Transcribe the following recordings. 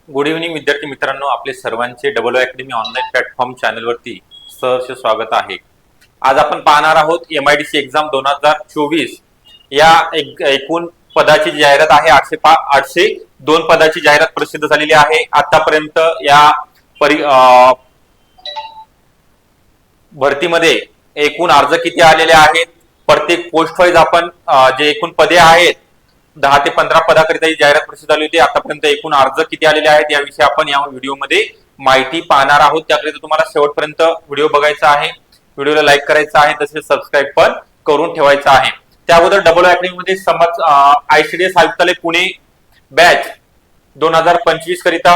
Good evening विद्यार्थी मित्रांनो, आपले सर्वांचे डबल अकॅडमी ऑनलाईन प्लॅटफॉर्म चॅनलवरती सहर्ष स्वागत आहे। आज आपण पाहणार आहोत MIDC एक्झाम 2024 या एकूण पदाची जाहिरात आहे। 802 पदाची जाहिरात प्रसिद्ध झालेली आहे। आतापर्यंत या भरतीमध्ये एकूण अर्ज किती आलेले आहेत, प्रत्येक पोस्ट वाईज आपण जे एकूण पदे आहेत 10 ते 15 पदाकरिता ही जाहिरात प्रसिद्ध झाली होती। आतापर्यंत एकूण अर्ज किती आलेले आहेत याविषयी आपण या व्हिडिओमध्ये माहिती पाहणार आहोत। त्याकरिता तुम्हाला शेवटपर्यंत व्हिडिओ बघायचा आहे, व्हिडिओला लाईक करायचा आहे, तसेच सबस्क्राईब पण करून ठेवायचा आहे। त्या अगोदर डबल अकॅडमी मध्ये ICDS आयुक्तालय पुणे बॅच 2025 करिता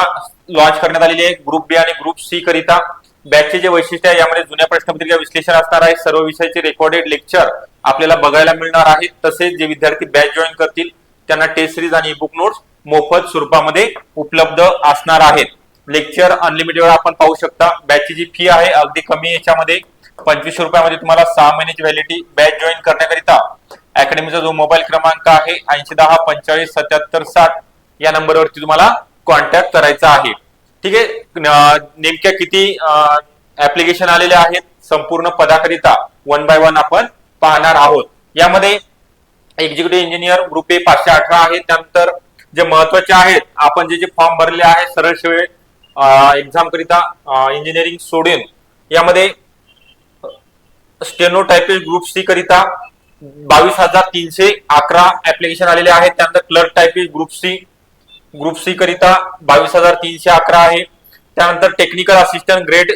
लॉन्च करण्यात आलेली आहे। ग्रुप बी आणि ग्रुप सी करिता बॅचचे जे वैशिष्ट्य आहे, यामध्ये जुन्या प्रश्नपत्रिका विश्लेषण असणार आहे, सर्व विषयाचे रेकॉर्डेड लेक्चर आपल्याला बघायला मिळणार आहेत। तसेच जे विद्यार्थी बॅच जॉईन करतील त्यांना टेस्ट सिरीज आणि ईबुक नोट्स मोफत स्वरूपामध्ये उपलब्ध असणार आहेत। लेक्चर अनलिमिटेड आपण पाहू शकता। बॅचची जी फी आहे अगदी कमी, याच्यामध्ये 2500 रुपयामध्ये तुम्हाला 6 महिन्याची व्हॅलिडिटी। बॅच जॉईन करण्याकरिता अकॅडमीचा जो मोबाईल क्रमांक आहे 8010 45 77 60 या नंबरवरती तुम्हाला कॉन्टॅक्ट करायचा आहे। ठीक आहे, नेमक्या किती ऍप्लिकेशन आलेले आहेत संपूर्ण पदाकरिता वन बाय वन आपण पाहणार आहोत। यामध्ये एक्झिक्युटिव्ह इंजिनियर ग्रुप ए 518 आहे। त्यानंतर जे महत्वाचे आहेत, आपण जे फॉर्म भरले आहे सरळ सेवे एक्झाम करिता इंजिनिअरिंग सोडून, यामध्ये स्टेनोटायपिस्ट ग्रुप सी करिता 22,311 ऍप्लिकेशन आलेले आहेत। त्यानंतर क्लर्क टायपिस्ट ग्रुप सी करिता 22,311 आहे। त्यानंतर technical assistant grade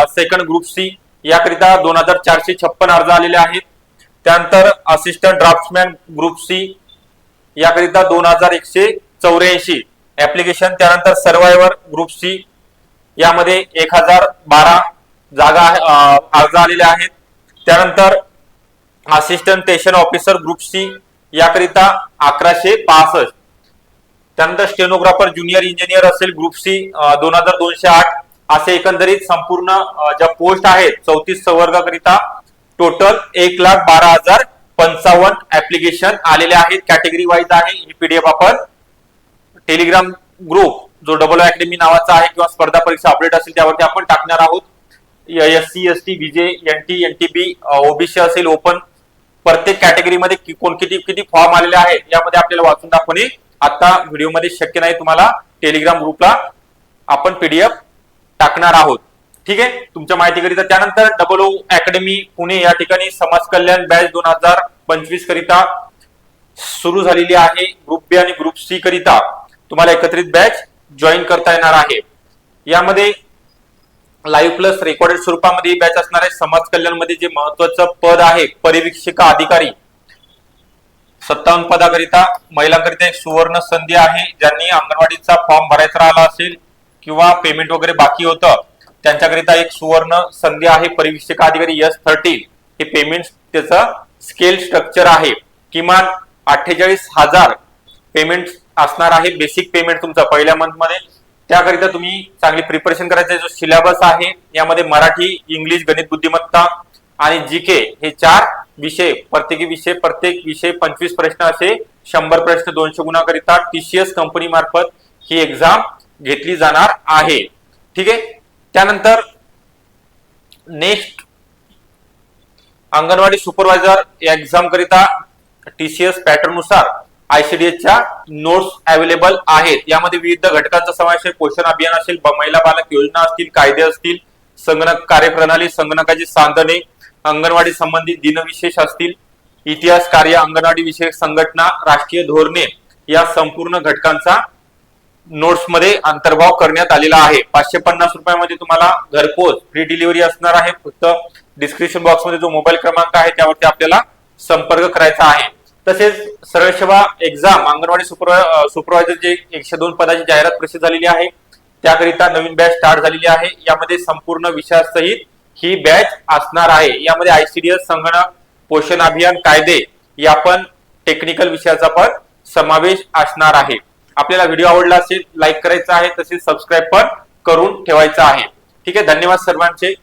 second group C याकरिता 2,456 अर्ज आलेले आहेत। त्यानंतर असिस्टंट ड्राफ्ट्समॅन ग्रुप सी याकरिता 2,184 ऍप्लिकेशन। त्यानंतर सर्वायवर ग्रुप सी यामध्ये 1,012 जागा अर्ज आलेले आहेत। त्यानंतर assistant station officer group C याकरिता 1,165। त्यानंतर स्टेनोग्राफर ज्युनियर इंजिनियर असेल ग्रुप सी 2,208। असे एकंदरीत संपूर्ण ज्या पोस्ट आहेत 34 संवर्गाकरिता टोटल 1,12,055 ऍप्लिकेशन आलेले आहेत। कॅटेगरी वाईज आहे ही पीडीएफ। आपण टेलिग्राम ग्रुप जो डबल अकॅडमी नावाचा आहे किंवा स्पर्धा परीक्षा अपडेट असेल त्यावरती आपण टाकणार आहोत। SC ST VJ NT NTB OBC असेल ओपन, प्रत्येक कॅटेगरीमध्ये किती फॉर्म आलेले आहेत यामध्ये आपल्याला वाचून दाखवणे आता व्हिडिओमध्ये शक्य नाही। तुम्हाला टेलिग्राम ग्रुपला आपण पीडीएफ टाकणार आहोत। ठीक आहे, तुमच्या माहितीकरिता। त्यानंतर डबल अकॅडमी पुणे या ठिकाणी समाज कल्याण बॅच 2025 करिता सुरू झालेली आहे। ग्रुप बी आणि ग्रुप सी करिता तुम्हाला एकत्रित बॅच जॉईन करता येणार आहे। यामध्ये लाईव्ह प्लस रेकॉर्डेड स्वरूपामध्ये ही बॅच असणार आहे। समाज कल्याण मध्ये जे महत्वाचं पद आहे परिवीक्षिका अधिकारी 57 पदाकरिता महिलांकरिता एक सुवर्ण संधी आहे। ज्यांनी अंगणवाडीचा फॉर्म भरायचा राहिला असेल किंवा पेमेंट वगैरे बाकी होतं त्यांच्याकरिता एक सुवर्ण संधी आहे। परिवीक्षिका अधिकारी S13 हे पेमेंट त्याचं स्केल स्ट्रक्चर आहे। किमान 48,000 पेमेंट असणार आहे। बेसिक पेमेंट तुमचा पहिल्या मंथ मध्ये। त्याकरिता तुम्ही चांगली प्रिपरेशन करायचं। जो सिलेबस आहे यामध्ये मराठी, इंग्लिश, गणित, बुद्धिमत्ता आणि जीके हे 4 विषय, प्रत्येक विषय 25 प्रश्न असे 100 प्रश्न 200 गुणाकरिता TCS कंपनी मार्फत ही एक्झाम घेतली जाणार आहे। ठीक आहे, त्यानंतर नेक्स्ट अंगणवाडी सुपरवायझर या एक्झाम करिता TCS पॅटर्न नुसार ICDS च्या नोट्स अवेलेबल आहेत। यामध्ये विविध घटकांचा समावेश आहे। पोषण अभियान असेल, महिला बालक योजना असतील, कायदे असतील, संगणक कार्यप्रणाली, संगणकाची साधने, अंगणवाडी संबंधित दिनविशेष असतील, इतिहास कार्य, अंगणवाडी विषयक संघटना, राष्ट्रीय धोरणे या संपूर्ण घटकांचा नोट्स मध्ये अंतर्भाव करण्यात आलेला आहे। 550 रुपयामध्ये तुम्हाला घरपोच फ्री डिलिव्हरी असणार आहे। फक्त डिस्क्रिप्शन बॉक्स मध्ये जो मोबाईल क्रमांक आहे त्यावरती आपल्याला संपर्क करायचा आहे। तसेच सरळ सेवा एक्झाम अंगणवाडी सुपरवायझर जे 102 पदाची जाहिरात प्रसिद्ध झालेली आहे त्याकरिता नवीन बॅच स्टार्ट झालेली आहे। यामध्ये संपूर्ण विषयासहित ही बॅच असणार आहे। यामध्ये ICDS, संगणक, पोषण अभियान, कायदे या पण टेक्निकल विषयाचा पण समावेश असणार आहे। आपल्याला व्हिडिओ आवडला असेल लाईक करायचा आहे, तसेच सबस्क्राईब पण करून ठेवायचा आहे। ठीक आहे, धन्यवाद सर्वांचे।